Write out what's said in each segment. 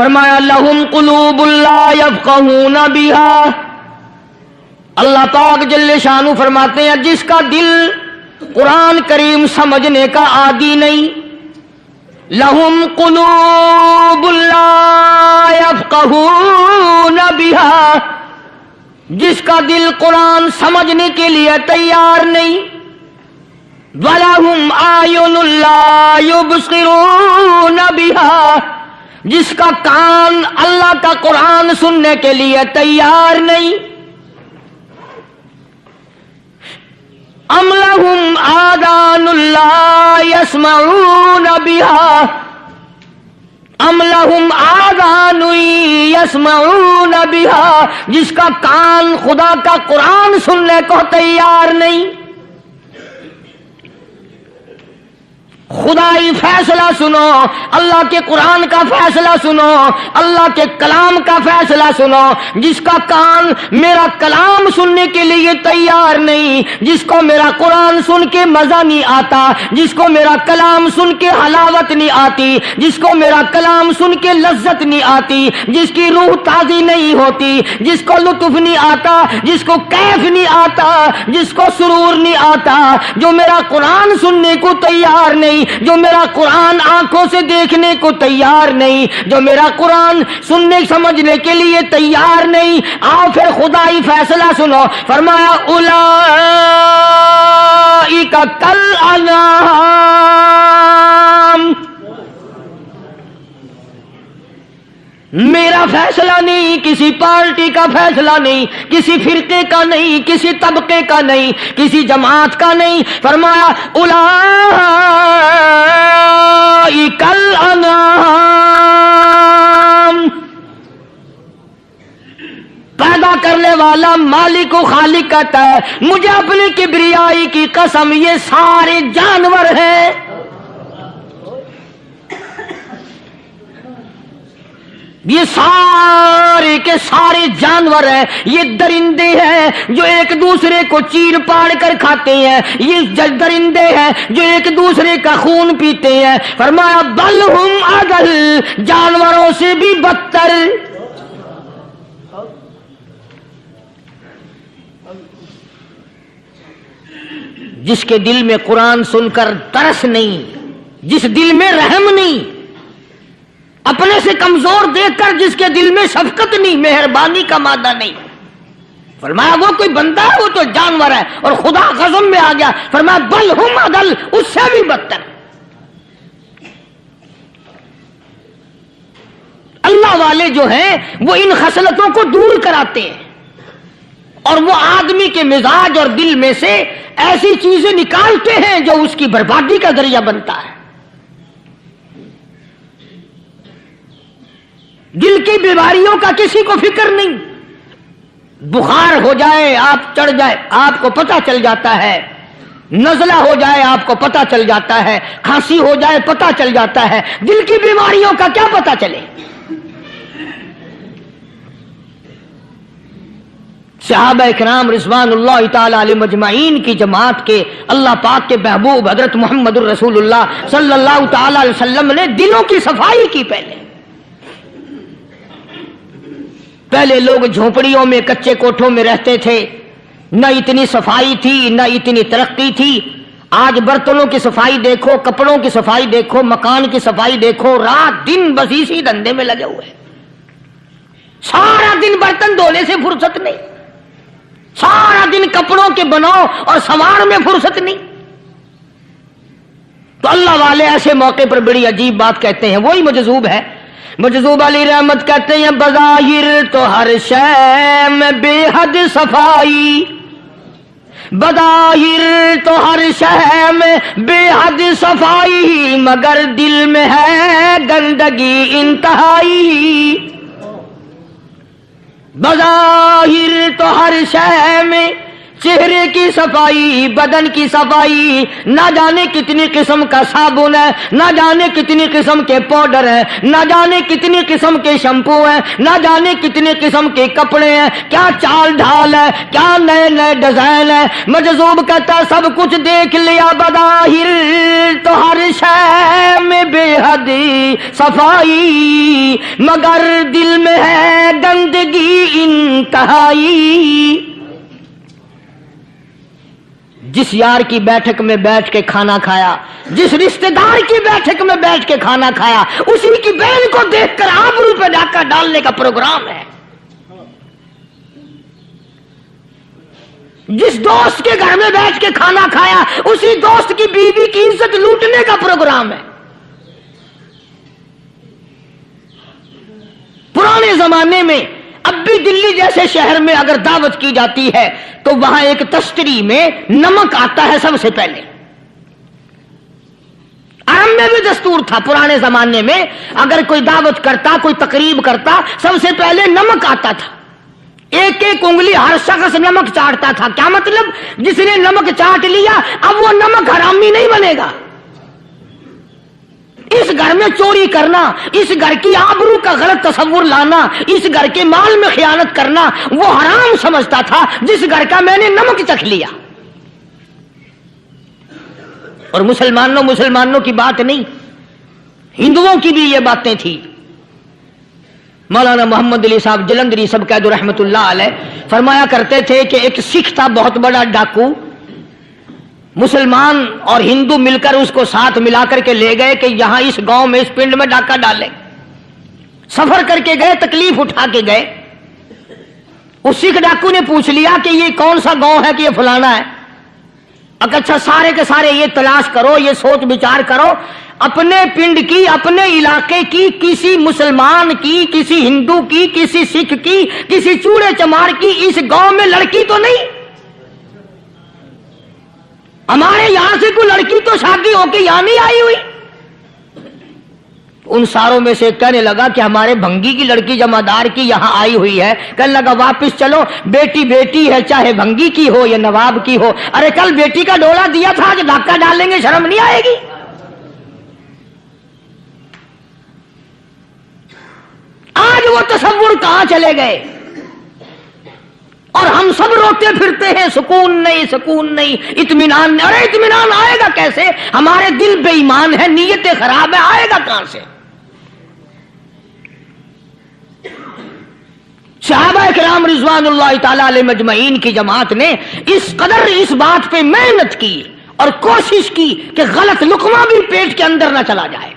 فرمایا لہم قلوب لا یفقہون بہا، اللہ پاک جل شانہ فرماتے ہیں جس کا دل قرآن کریم سمجھنے کا عادی نہیں، لہم قلوب لا یفقہون بہا، جس کا دل قرآن سمجھنے کے لیے تیار نہیں، وَلَهُمْ أَعْيُنٌ لَا يُبْصِرُونَ بِهَا، جس کا کان اللہ کا قرآن سننے کے لیے تیار نہیں، أَمْ لَهُمْ آذَانٌ لَا يَسْمَعُونَ بِهَا، ام لہم آذان یسمعون بها، جس کا کان خدا کا قرآن سننے کو تیار نہیں۔ خدائی فیصلہ سنو، اللہ کے قرآن کا فیصلہ سنو، اللہ کے کلام کا فیصلہ سنو، جس کا کان میرا کلام سننے کے لیے تیار نہیں، جس کو میرا قرآن سن کے مزہ نہیں آتا، جس کو میرا کلام سن کے حلاوت نہیں آتی، جس کو میرا کلام سن کے لذت نہیں آتی، جس کی روح تازی نہیں ہوتی، جس کو لطف نہیں آتا، جس کو کیف نہیں آتا، جس کو سرور نہیں آتا، جو میرا قرآن سننے کو تیار نہیں، جو میرا قرآن آنکھوں سے دیکھنے کو تیار نہیں، جو میرا قرآن سننے سمجھنے کے لیے تیار نہیں، آؤ پھر خدائی فیصلہ سنو، فرمایا اولئک کالانعام، میرا فیصلہ نہیں، کسی پارٹی کا فیصلہ نہیں، کسی فرقے کا نہیں، کسی طبقے کا نہیں، کسی جماعت کا نہیں، فرمایا اولئک الانعام، پیدا کرنے والا مالک و خالق کہتا ہے مجھے اپنی کبریائی کی قسم یہ سارے جانور ہیں، یہ سارے کے سارے جانور ہیں، یہ درندے ہیں جو ایک دوسرے کو چیر پاڑ کر کھاتے ہیں، یہ درندے ہیں جو ایک دوسرے کا خون پیتے ہیں، فرمایا بل ہم اضل، جانوروں سے بھی بدتر۔ جس کے دل میں قرآن سن کر ترس نہیں، جس دل میں رحم نہیں، اپنے سے کمزور دیکھ کر جس کے دل میں شفقت نہیں، مہربانی کا مادہ نہیں، فرمایا وہ کوئی بندہ ہے، وہ تو جانور ہے، اور خدا قسم میں آ گیا، فرمایا بل ہم اضل، اس سے بھی بدتر۔ اللہ والے جو ہیں وہ ان خصلتوں کو دور کراتے ہیں، اور وہ آدمی کے مزاج اور دل میں سے ایسی چیزیں نکالتے ہیں جو اس کی بربادی کا ذریعہ بنتا ہے۔ دل کی بیماریوں کا کسی کو فکر نہیں، بخار ہو جائے آپ چڑھ جائے آپ کو پتہ چل جاتا ہے، نزلہ ہو جائے آپ کو پتہ چل جاتا ہے، کھانسی ہو جائے پتہ چل جاتا ہے، دل کی بیماریوں کا کیا پتہ چلے؟ صحابہ اکرام رضوان اللہ تعالی علیہم اجمعین کی جماعت کے اللہ پاک کے محبوب حضرت محمد الرسول اللہ صلی اللہ تعالی علیہ وسلم نے دلوں کی صفائی کی۔ پہلے لوگ جھونپڑیوں میں کچے کوٹھوں میں رہتے تھے، نہ اتنی صفائی تھی نہ اتنی ترقی تھی۔ آج برتنوں کی صفائی دیکھو، کپڑوں کی صفائی دیکھو، مکان کی صفائی دیکھو، رات دن بس اسی دھندے میں لگے ہوئے، سارا دن برتن دھونے سے فرصت نہیں، سارا دن کپڑوں کے بناؤ اور سنوار میں فرصت نہیں۔ تو اللہ والے ایسے موقع پر بڑی عجیب بات کہتے ہیں، وہی مجذوب ہے، مجذوب علی رحمت کہتے ہیں بظاہر تو ہر شے میں بے حد صفائی، بظاہر تو ہر شے میں بے حد صفائی، مگر دل میں ہے گندگی انتہائی، بظاہر تو ہر شے میں چہرے کی صفائی، بدن کی صفائی، نہ جانے کتنی قسم کا صابن ہے، نہ جانے کتنی قسم کے پاؤڈر ہیں، نہ جانے کتنی قسم کے شیمپو ہیں، نہ جانے کتنی قسم کے کپڑے ہیں، کیا چال ڈھال ہے، کیا نئے نئے ڈیزائن ہے۔ مجذوب کہتا ہے سب کچھ دیکھ لیا بظاہر تو ہر شے میں بے حد صفائی، مگر دل میں ہے گندگی انتہائی۔ جس یار کی بیٹھک میں بیٹھ کے کھانا کھایا، جس رشتہ دار کی بیٹھک میں بیٹھ کے کھانا کھایا، اسی کی بہن کو دیکھ کر آبرو پہ ڈاکہ ڈالنے کا پروگرام ہے۔ جس دوست کے گھر میں بیٹھ کے کھانا کھایا، اسی دوست کی بیوی کی عزت لوٹنے کا پروگرام ہے۔ پرانے زمانے میں اب بھی دلی جیسے شہر میں اگر دعوت کی جاتی ہے تو وہاں ایک تشتری میں نمک آتا ہے سب سے پہلے۔ عرب میں بھی دستور تھا پرانے زمانے میں، اگر کوئی دعوت کرتا، کوئی تقریب کرتا، سب سے پہلے نمک آتا تھا۔ ایک ایک انگلی ہر شخص نمک چاٹتا تھا۔ کیا مطلب؟ جس نے نمک چاٹ لیا اب وہ نمک حرامی نہیں بنے گا۔ اس گھر میں چوری کرنا، اس گھر کی آبرو کا غلط تصور لانا، اس گھر کے مال میں خیانت کرنا وہ حرام سمجھتا تھا جس گھر کا میں نے نمک چکھ لیا۔ اور مسلمانوں کی بات نہیں، ہندوؤں کی بھی یہ باتیں تھی۔ مولانا محمد علی صاحب جلندری سب قید رحمت اللہ علیہ فرمایا کرتے تھے کہ ایک سکھ تھا بہت بڑا ڈاکو، مسلمان اور ہندو مل کر اس کو ساتھ ملا کر کے لے گئے کہ یہاں اس گاؤں میں اس پنڈ میں ڈاکہ ڈالے۔ سفر کر کے گئے، تکلیف اٹھا کے گئے۔ اس سکھ ڈاکو نے پوچھ لیا کہ یہ کون سا گاؤں ہے کہ یہ فلانا ہے۔ اچھا سارے کے سارے یہ تلاش کرو، یہ سوچ بچار کرو، اپنے پنڈ کی، اپنے علاقے کی، کسی مسلمان کی، کسی ہندو کی، کسی سکھ کی، کسی چوڑے چمار کی اس گاؤں میں لڑکی تو نہیں؟ ہمارے یہاں سے کوئی لڑکی تو شادی ہو کے یہاں نہیں آئی ہوئی؟ ان ساروں میں سے کہنے لگا کہ ہمارے بھنگی کی لڑکی جمعدار کی یہاں آئی ہوئی ہے۔ کہنے لگا واپس چلو، بیٹی بیٹی ہے، چاہے بھنگی کی ہو یا نواب کی ہو۔ ارے کل بیٹی کا ڈولا دیا تھا کہ ڈاکہ ڈالیں گے، شرم نہیں آئے گی؟ آج وہ تصور کہاں چلے گئے؟ اور ہم سب روتے پھرتے ہیں سکون نہیں، سکون نہیں، اطمینان نہیں۔ ارے اطمینان آئے گا کیسے؟ ہمارے دل بے ایمان ہے، نیتیں خراب ہے، آئے گا کہاں سے؟ صحابہ کرام رضوان اللہ تعالی علیہ مجمعین کی جماعت نے اس قدر اس بات پہ محنت کی اور کوشش کی کہ غلط لقمہ بھی پیٹ کے اندر نہ چلا جائے۔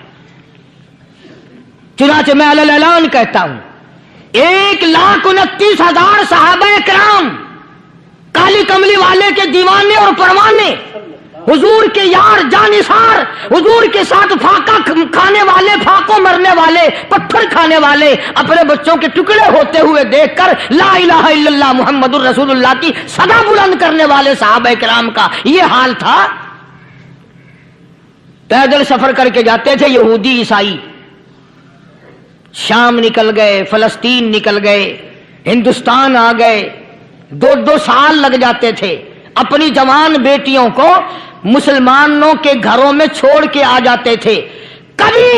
چنانچہ میں علی اعلان کہتا ہوں 1,29,000 صحابہ کرام، کالی کملی والے کے دیوانے اور پروانے، حضور کے یار جانثار، حضور کے ساتھ فاقہ کھانے والے، پھاقوں مرنے والے، پتھر کھانے والے، اپنے بچوں کے ٹکڑے ہوتے ہوئے دیکھ کر لا الہ الا اللہ محمد الرسول اللہ کی صدا بلند کرنے والے صحابہ کرام کا یہ حال تھا۔ پیدل سفر کر کے جاتے تھے یہودی عیسائی، شام نکل گئے، فلسطین نکل گئے، ہندوستان آ گئے، 2 سال لگ جاتے تھے۔ اپنی جوان بیٹیوں کو مسلمانوں کے گھروں میں چھوڑ کے آ جاتے تھے۔ کبھی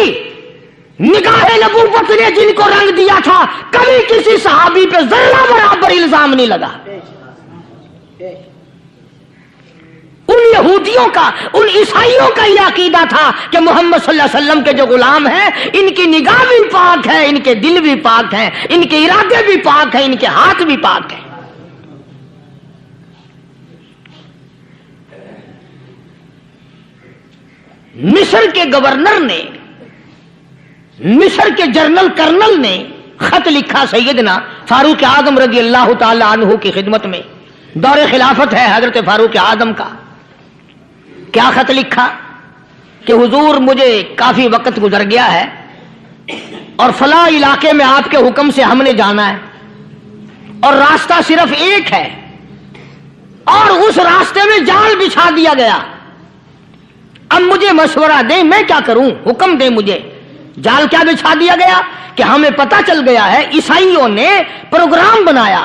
نگاہ نبوت نے جن کو رنگ دیا تھا، کبھی کسی صحابی پہ ذرہ برابر الزام نہیں لگا۔ ان یہودیوں کا، ان عیسائیوں کا یہ عقیدہ تھا کہ محمد صلی اللہ علیہ وسلم کے جو غلام ہیں ان کی نگاہ بھی پاک ہے، ان کے دل بھی پاک ہیں، ان کے ارادے بھی پاک ہیں، ان کے ہاتھ بھی پاک ہیں۔ مصر کے گورنر نے، مصر کے جنرل کرنل نے خط لکھا سیدنا فاروق اعظم رضی اللہ تعالی عنہ کی خدمت میں، دور خلافت ہے حضرت فاروق اعظم کا۔ کیا خط لکھا کہ حضور مجھے کافی وقت گزر گیا ہے اور فلاں علاقے میں آپ کے حکم سے ہم نے جانا ہے اور راستہ صرف ایک ہے اور اس راستے میں جال بچھا دیا گیا۔ اب مجھے مشورہ دیں میں کیا کروں، حکم دیں مجھے۔ جال کیا بچھا دیا گیا کہ ہمیں پتہ چل گیا ہے عیسائیوں نے پروگرام بنایا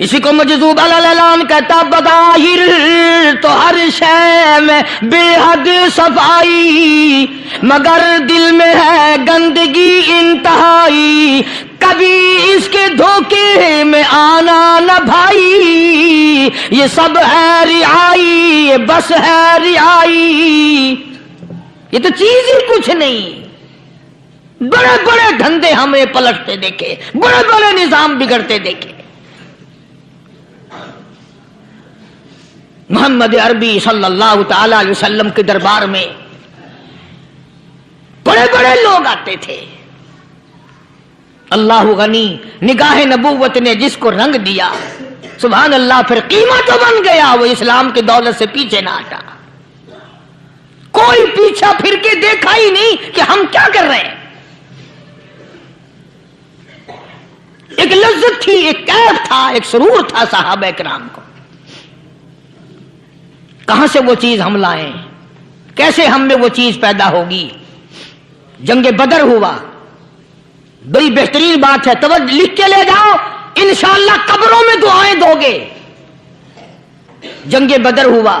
اسی کو مجذوب الالان کہتا بظاہر تو ہر شے میں بے حد صفائی، مگر دل میں ہے گندگی انتہائی، کبھی اس کے دھوکے میں آنا نہ بھائی، یہ سب ہے رعائی، یہ بس ہے رعائی، یہ تو چیز ہی کچھ نہیں۔ بڑے بڑے دھندے ہم نے پلٹتے دیکھے، بڑے بڑے نظام بگڑتے دیکھے۔ محمد عربی صلی اللہ تعالی علیہ وسلم کے دربار میں بڑے بڑے لوگ آتے تھے۔ اللہ غنی، نگاہ نبوت نے جس کو رنگ دیا، سبحان اللہ، پھر قیمت تو بن گیا، وہ اسلام کی دولت سے پیچھے نہ ہٹا۔ کوئی پیچھا پھر کے دیکھا ہی نہیں کہ ہم کیا کر رہے ہیں۔ ایک لذت تھی، ایک کیف تھا، ایک سرور تھا صحابہ کرام کو۔ کہاں سے وہ چیز ہم لائیں؟ کیسے ہم میں وہ چیز پیدا ہوگی؟ جنگ بدر ہوا، بڑی بہترین بات ہے، توجہ لکھ کے لے جاؤ، انشاءاللہ قبروں میں دعائیں دو گے۔ جنگ بدر ہوا،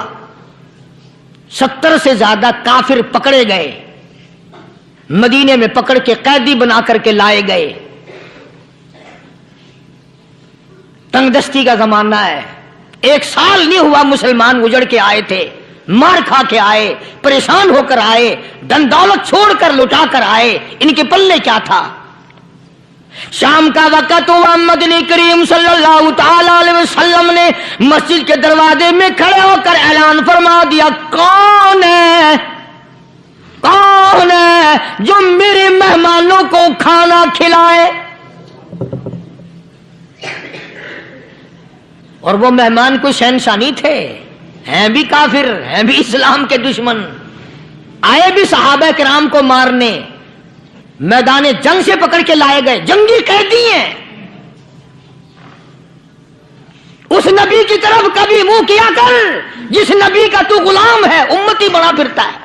70 سے زیادہ کافر پکڑے گئے، مدینے میں پکڑ کے قیدی بنا کر کے لائے گئے۔ تنگ دستی کا زمانہ ہے، 1 سال نہیں ہوا مسلمان اجڑ کے آئے تھے، مار کھا کے آئے، پریشان ہو کر آئے، دن دولت چھوڑ کر لٹا کر آئے، ان کے پلے کیا تھا؟ شام کا وقت ہوا، مدنی کریم صلی اللہ تعالی علیہ وسلم نے مسجد کے دروازے میں کھڑے ہو کر اعلان فرما دیا، کون ہے، کون ہے جو میرے مہمانوں کو کھانا کھلائے؟ اور وہ مہمان کوئی شہنشاہ نہیں تھے، ہیں بھی کافر، ہیں بھی اسلام کے دشمن، آئے بھی صحابہ کرام کو مارنے، میدان جنگ سے پکڑ کے لائے گئے، جنگی قیدی ہیں۔ اس نبی کی طرف کبھی منہ کیا کر جس نبی کا تو غلام ہے، امتی بنا پھرتا ہے۔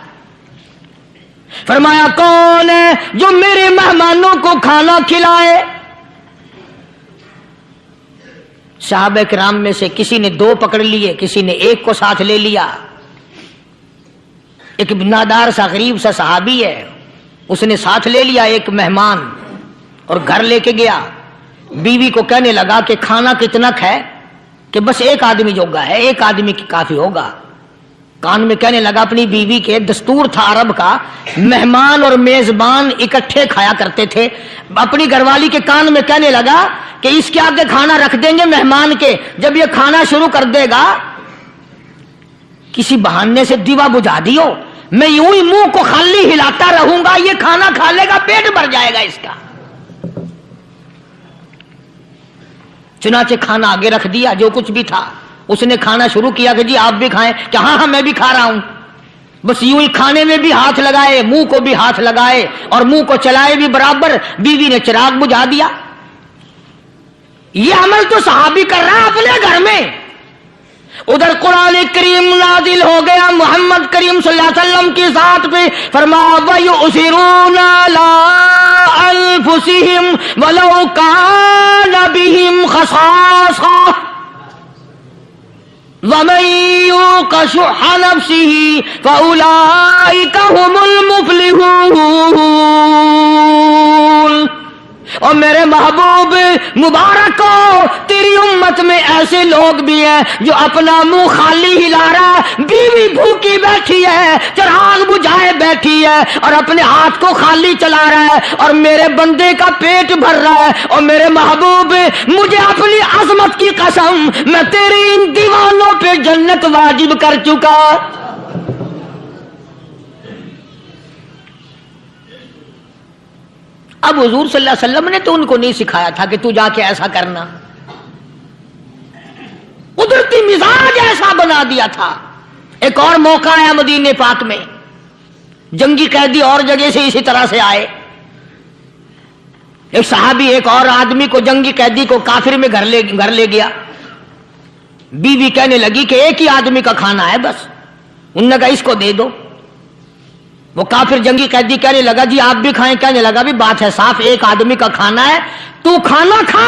فرمایا کون ہے جو میرے مہمانوں کو کھانا کھلائے؟ صحابہ کرام میں سے کسی نے 2 پکڑ لیے، کسی نے 1 کو ساتھ لے لیا۔ ایک بنادار سا غریب سا صحابی ہے، اس نے ساتھ لے لیا ایک مہمان اور گھر لے کے گیا۔ بیوی کو کہنے لگا کہ کھانا کتنا ہے؟ کہ بس 1 آدمی جوگا ہے، 1 آدمی کی کافی ہوگا۔ کان میں کہنے لگا اپنی بیوی کے، دستور تھا عرب کا، مہمان اور میزبان اکٹھے کھایا کرتے تھے۔ اپنی گھر والی کے کان میں کہنے لگا کہ اس کے آگے کھانا رکھ دیں گے مہمان کے، جب یہ کھانا شروع کر دے گا کسی بہانے سے دیوا بجھا دیو، میں یوں ہی منہ کو خالی ہلاتا رہوں گا، یہ کھانا کھا لے گا، پیٹ بھر جائے گا اس کا۔ چنانچہ کھانا آگے رکھ دیا، جو کچھ بھی تھا۔ اس نے کھانا شروع کیا کہ جی آپ بھی کھائیں، کہ ہاں ہاں میں بھی کھا رہا ہوں۔ بس یوں ہی کھانے میں بھی ہاتھ لگائے، منہ کو بھی ہاتھ لگائے اور منہ کو چلائے بھی برابر۔ بیوی نے چراغ بجھا دیا۔ یہ عمل تو صحابی کر رہا ہے اپنے گھر میں۔ ادھر قرآن کریم نازل ہو گیا محمد کریم صلی اللہ علیہ وسلم کی ذات پہ، فرمایا وَيُؤْثِرُونَ عَلَىٰ أَنفُسِهِمْ وَلَوْ كَانَ بِهِمْ خَصَاصَةٌ وَمَن يُوقَ شُحَّ نَفْسِهِ فَأُولَٰئِكَ هُمُ الْمُفْلِحُونَ۔ اور میرے محبوب مبارک ہو، تیری امت میں ایسے لوگ بھی ہیں جو اپنا منہ خالی ہلا رہا ہے، بیوی بھوکی بیٹھی ہے، چراغ بجھائے بیٹھی ہے اور اپنے ہاتھ کو خالی چلا رہا ہے اور میرے بندے کا پیٹ بھر رہا ہے۔ اور میرے محبوب مجھے اپنی عظمت کی قسم، میں تیری ان دیوانوں پہ جنت واجب کر چکا۔ اب حضور صلی اللہ علیہ وسلم نے تو ان کو نہیں سکھایا تھا کہ تو جا کے ایسا کرنا، قدرتی مزاج ایسا بنا دیا تھا۔ ایک اور موقع آیا مدینے پاک میں، جنگی قیدی اور جگہ سے اسی طرح سے آئے۔ ایک صحابی ایک اور آدمی کو، جنگی قیدی کو کافر میں گھر لے گیا۔ بیوی کہنے لگی کہ 1 ہی آدمی کا کھانا ہے بس، انہوں نے کہا اس کو دے دو۔ وہ کافر جنگی قیدی کہنے لگا جی آپ بھی کھائیں، کہنے لگا بھی بات ہے صاف، 1 آدمی کا کھانا ہے، تو کھانا کھا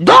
2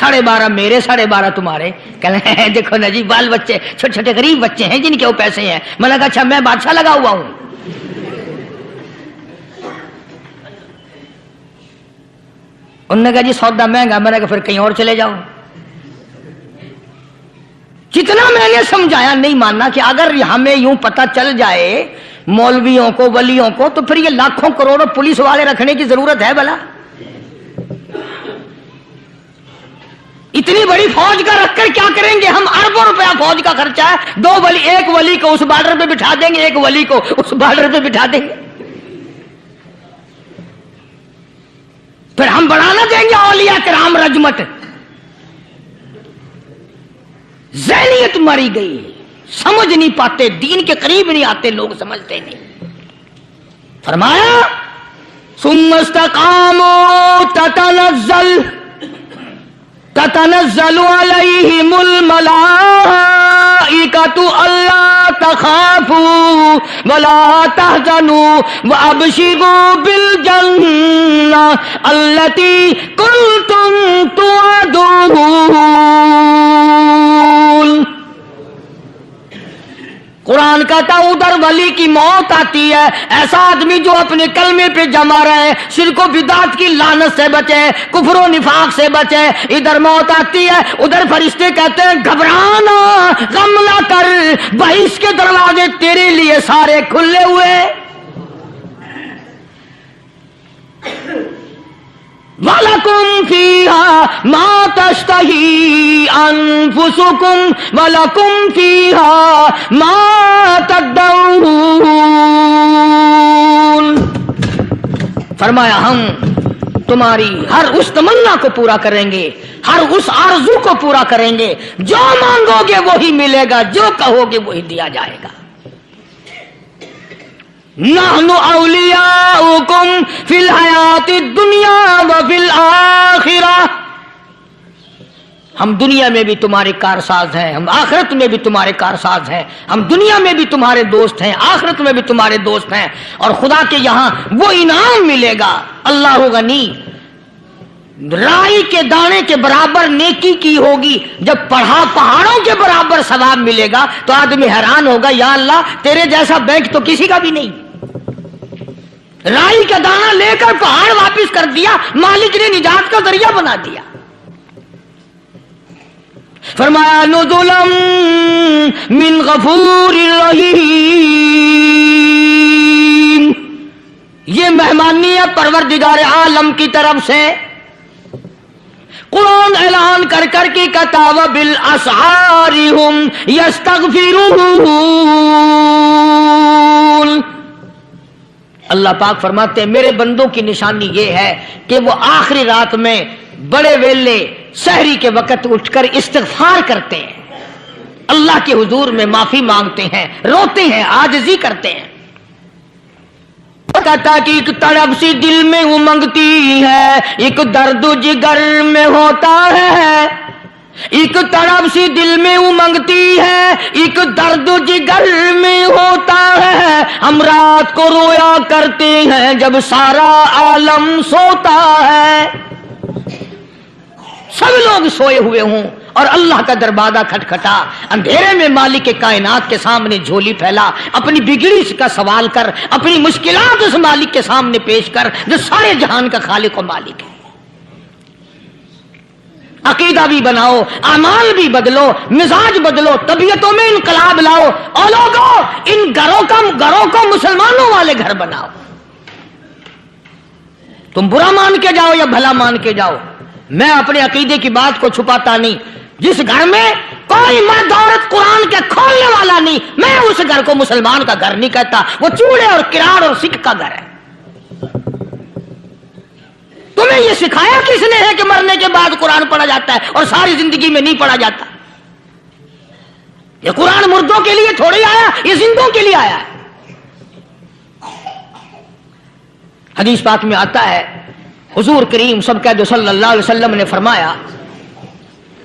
12.5 میرے 12.5 تمہارے. کہنے دیکھو نا جی بال بچے چھوٹے چھوٹے غریب بچے ہیں جن کے وہ پیسے ہیں. میں نے کہا اچھا میں بادشاہ لگا ہوا ہوں. انہوں نے کہا جی سودا مہنگا. میں نے کہا پھر کہیں اور چلے جاؤ. جتنا میں نے سمجھایا نہیں ماننا کہ اگر ہمیں یوں پتہ چل جائے مولویوں کو ولیوں کو تو پھر یہ لاکھوں کروڑوں پولیس والے رکھنے کی ضرورت ہے بھلا؟ اتنی بڑی فوج کا رکھ کر کیا کریں گے ہم؟ اربوں روپیہ فوج کا خرچہ ہے. 2 ولی، ایک ولی کو اس بارڈر پہ بٹھا دیں گے، ایک ولی کو اس بارڈر پہ بٹھا دیں گے. پھر ہم بڑھانا دیں گے اولیاء کرام رجمت. ذہنیت ماری گئی، سمجھ نہیں پاتے، دین کے قریب نہیں آتے لوگ، سمجھتے نہیں. فرمایا ثم استقاموا تتنزل علیہم الملائکۃ الا تخافوا ولا تحزنوا وابشروا بالجنہ التی کنتم توعدون. قرآن کہتا ہے ادھر ولی کی موت آتی ہے، ایسا آدمی جو اپنے کلمے پہ جمع رہے، شرک و بدعت کی لعنت سے بچے، کفر و نفاق سے بچے. ادھر موت آتی ہے، ادھر فرشتے کہتے ہیں گھبرانا، غم نہ کر، بہشت کے دروازے تیرے لیے سارے کھلے ہوئے. وَلَكُمْ فِيهَا مَا تَشْتَهِي أَنفُسُكُمْ وَلَكُمْ فِيهَا مَا تَدَّعُونَ. فرمایا ہم تمہاری ہر اس تمنا کو پورا کریں گے، ہر اس آرزو کو پورا کریں گے. جو مانگو گے وہی ملے گا، جو کہو گے وہی دیا جائے گا. نحن اولیاؤکم فی الحیات الدنیا وفی الآخرہ. ہم دنیا میں بھی تمہارے کارساز ہیں، ہم آخرت میں بھی تمہارے کارساز ہیں. ہم دنیا میں بھی تمہارے دوست ہیں، آخرت میں بھی تمہارے دوست ہیں. اور خدا کے یہاں وہ انعام ملے گا. اللہ غنی، رائی کے دانے کے برابر نیکی کی ہوگی، جب پہاڑوں کے برابر ثواب ملے گا تو آدمی حیران ہوگا، یا اللہ تیرے جیسا بینک تو کسی کا بھی نہیں. رائی کا دانہ لے کر پہاڑ واپس کر دیا، مالک نے نجات کا ذریعہ بنا دیا. فرمایا نزلا من غفور رحیم. یہ مہمانی ہے پروردگار عالم کی طرف سے. قرآن اعلان کر کر کے کہتا وبالاسحار هم یستغفرون. اللہ پاک فرماتے ہیں میرے بندوں کی نشانی یہ ہے کہ وہ آخری رات میں بڑے ویلے سحری کے وقت اٹھ کر استغفار کرتے ہیں، اللہ کے حضور میں معافی مانگتے ہیں، روتے ہیں، عاجزی کرتے ہیں. کہتا کہ ایک تڑپ سی دل میں امنگتی ہے، ایک درد جگر میں ہوتا ہے. ایک تڑپ سی دل میں امنگتی ہے، ایک درد جگر میں ہوتا ہے. ہم رات کو رویا کرتے ہیں جب سارا عالم سوتا ہے. سب لوگ سوئے ہوئے ہوں اور اللہ کا دروازہ کھٹکھٹا، اندھیرے میں مالک کائنات کے سامنے جھولی پھیلا، اپنی بگڑی کا سوال کر، اپنی مشکلات اس مالک کے سامنے پیش کر جو سارے جہان کا خالق و مالک ہے. عقیدہ بھی بناؤ، اعمال بھی بدلو، مزاج بدلو، طبیعتوں میں انقلاب لاؤ. اور لوگوں ان گھروں کو مسلمانوں والے گھر بناؤ. تم برا مان کے جاؤ یا بھلا مان کے جاؤ، میں اپنے عقیدے کی بات کو چھپاتا نہیں. جس گھر میں کوئی مرد عورت قرآن کے کھولنے والا نہیں، میں اس گھر کو مسلمان کا گھر نہیں کہتا، وہ چوڑے اور کراڑ اور سکھ کا گھر ہے. تمہیں یہ سکھایا کس نے ہے کہ مرنے کے بعد قرآن پڑھا جاتا ہے اور ساری زندگی میں نہیں پڑھا جاتا؟ یہ قرآن مردوں کے لیے تھوڑی آیا، یہ زندوں کے لیے آیا ہے. حدیث پاک میں آتا ہے حضور کریم صلی اللہ علیہ وسلم نے فرمایا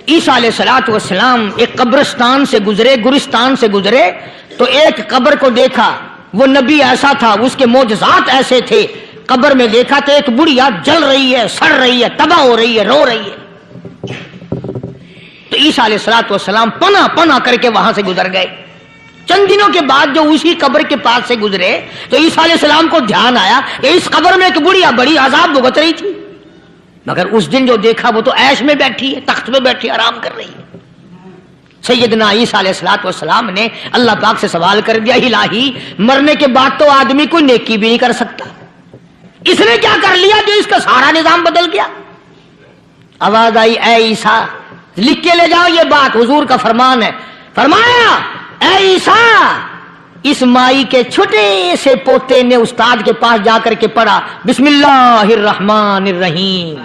عیسیٰ علیہ السلام ایک قبرستان سے گزرے، گورستان سے گزرے تو ایک قبر کو دیکھا. وہ نبی ایسا تھا، اس کے معجزات ایسے تھے. قبر میں دیکھا تو ایک بڑھیا جل رہی ہے، سڑ رہی ہے، تباہ ہو رہی ہے، رو رہی ہے. تو عیسیٰ علیہ السلام پناہ کر کے وہاں سے گزر گئے. چند دنوں کے بعد جو اسی قبر کے پاس سے گزرے تو عیسیٰ علیہ السلام کو دھیان آیا کہ اس قبر میں ایک بڑھیا بڑی عذاب بھگت رہی تھی، مگر اس دن جو دیکھا وہ تو عیش میں بیٹھی ہے، تخت میں بیٹھی آرام کر رہی ہے. سیدنا عیسیٰ علیہ السلام نے اللہ پاک سے سوال کر دیا، الہی مرنے کے بعد تو آدمی کوئی نیکی بھی نہیں کر سکتا، اس نے کیا کر لیا جو اس کا سارا نظام بدل گیا؟ آواز آئی، اے عیسیٰ لکھ کے لے جاؤ، یہ بات حضور کا فرمان ہے. فرمایا، اے عیسیٰ اس مائی کے چھوٹے سے پوتے نے استاد کے پاس جا کر کے پڑھا بسم اللہ الرحمن الرحیم.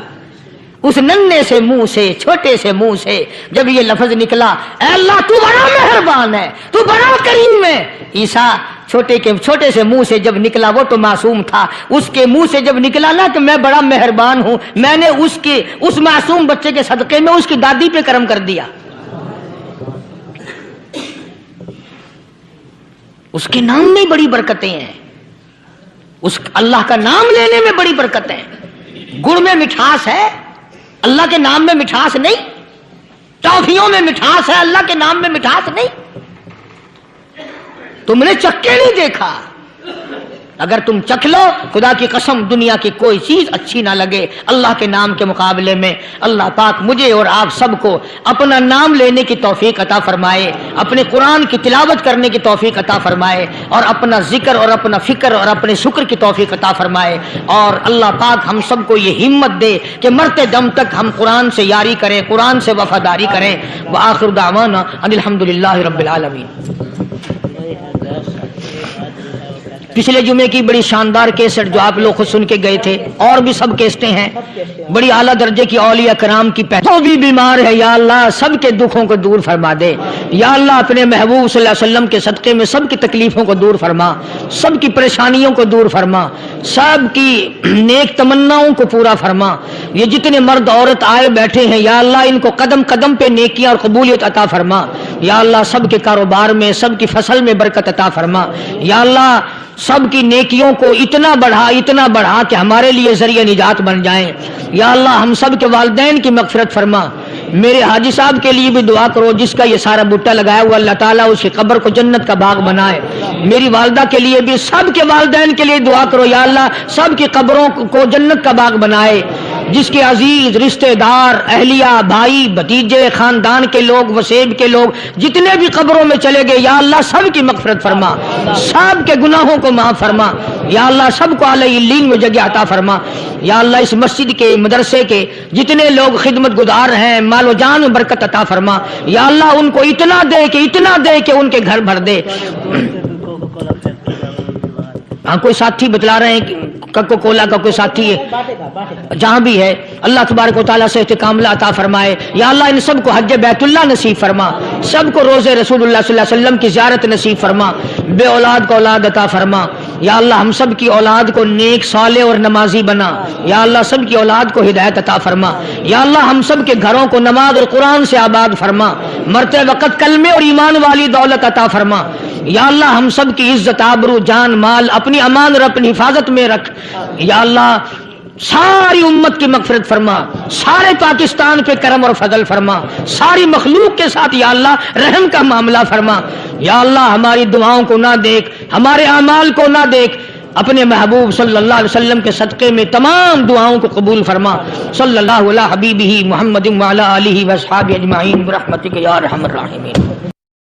اس ننھے سے منہ سے، چھوٹے سے منہ سے جب یہ لفظ نکلا، اے اللہ تو بڑا مہربان ہے، تو بڑا کریم ہے. عیسیٰ چھوٹے سے منہ سے جب نکلا، وہ تو معصوم تھا، اس کے منہ سے جب نکلا نا کہ میں بڑا مہربان ہوں، میں نے اس معصوم بچے کے صدقے میں اس کی دادی پہ کرم کر دیا. اس کے نام میں بڑی برکتیں ہیں، اس اللہ کا نام لینے میں بڑی برکتیں ہیں. گڑ میں مٹھاس ہے، اللہ کے نام میں مٹھاس نہیں. ٹافیوں میں مٹھاس ہے، اللہ کے نام میں مٹھاس نہیں. تم نے چکھ کے نہیں دیکھا، اگر تم چکھ لو خدا کی قسم دنیا کی کوئی چیز اچھی نہ لگے اللہ کے نام کے مقابلے میں. اللہ پاک مجھے اور آپ سب کو اپنا نام لینے کی توفیق عطا فرمائے، اپنے قرآن کی تلاوت کرنے کی توفیق عطا فرمائے، اور اپنا ذکر اور اپنا فکر اور اپنے شکر کی توفیق عطا فرمائے. اور اللہ پاک ہم سب کو یہ ہمت دے کہ مرتے دم تک ہم قرآن سے یاری کریں، قرآن سے وفاداری کریں. وآخر دعوانا ان الحمدللہ رب العالمین. پچھلے جمعے کی بڑی شاندار کیسٹ جو آپ لوگ خود سن کے گئے تھے، اور بھی سب کیسٹیں ہیں، بڑی اعلیٰ درجے کی اولیاء کرام کی جو بھی بیمار ہے یا اللہ سب کے دکھوں کو دور فرما دے. یا اللہ اپنے محبوب صلی اللہ علیہ وسلم کے صدقے میں سب کی تکلیفوں کو دور فرما، سب کی پریشانیوں کو دور فرما، سب کی نیک تمناؤں کو پورا فرما. یہ جتنے مرد عورت آئے بیٹھے ہیں یا اللہ ان کو قدم قدم پہ نیکیاں اور قبولیت عطا فرما. یا اللہ سب کے کاروبار میں، سب کی فصل میں برکت عطا فرما. یا اللہ سب کی نیکیوں کو اتنا بڑھا کہ ہمارے لیے ذریعہ نجات بن جائیں. یا اللہ ہم سب کے والدین کی مغفرت فرما. میرے حاجی صاحب کے لیے بھی دعا کرو جس کا یہ سارا بوٹا لگایا ہوا، اللہ تعالیٰ اس کی قبر کو جنت کا باغ بنائے. میری والدہ کے لیے بھی، سب کے والدین کے لیے دعا کرو یا اللہ سب کی قبروں کو جنت کا باغ بنائے. جس کے عزیز رشتہ دار، اہلیہ، بھائی، بھتیجے، خاندان کے لوگ، وسیب کے لوگ جتنے بھی قبروں میں چلے گئے یا اللہ سب کی مغفرت فرما، سب کے گناہوں کو معاف فرما. یا اللہ سب کو اعلی علین میں جگہ عطا فرما. یا اللہ اس مسجد کے، مدرسے کے جتنے لوگ خدمت گزار ہیں مال و جان میں برکت عطا فرما. یا اللہ ان کو اتنا دے کہ ان کے گھر بھر دے. ہاں کوئی ساتھی بتلا رہے ہیں کوکو کولا کا کوئی ساتھی ہے جہاں بھی ہے، اللہ تبارک و تعالیٰ سے استقامت عطا فرمائے. یا اللہ ان سب کو حج بیت اللہ نصیب فرما، سب کو روزے رسول اللہ صلی اللہ علیہ وسلم کی زیارت نصیب فرما، بے اولاد کو اولاد عطا فرما. یا اللہ ہم سب کی اولاد کو نیک صالح اور نمازی بنا. یا اللہ سب کی اولاد کو ہدایت عطا فرما. یا اللہ ہم سب کے گھروں کو نماز اور قرآن سے آباد فرما، مرتے وقت کلمے اور ایمان والی دولت عطا فرما. یا اللہ ہم سب کی عزت، آبرو، جان، مال اپنی امان اور اپنی حفاظت میں رکھ. یا اللہ ساری امت کی مغفرت فرما، سارے پاکستان پہ کرم اور فضل فرما، ساری مخلوق کے ساتھ یا اللہ رحم کا معاملہ فرما. یا اللہ ہماری دعاؤں کو نہ دیکھ، ہمارے اعمال کو نہ دیکھ، اپنے محبوب صلی اللہ علیہ وسلم کے صدقے میں تمام دعاؤں کو قبول فرما. صلی اللہ علیہ حبیبہ محمد وعلی آلہ واصحابہ اجمعین برحمتک یا ارحم الراحمین.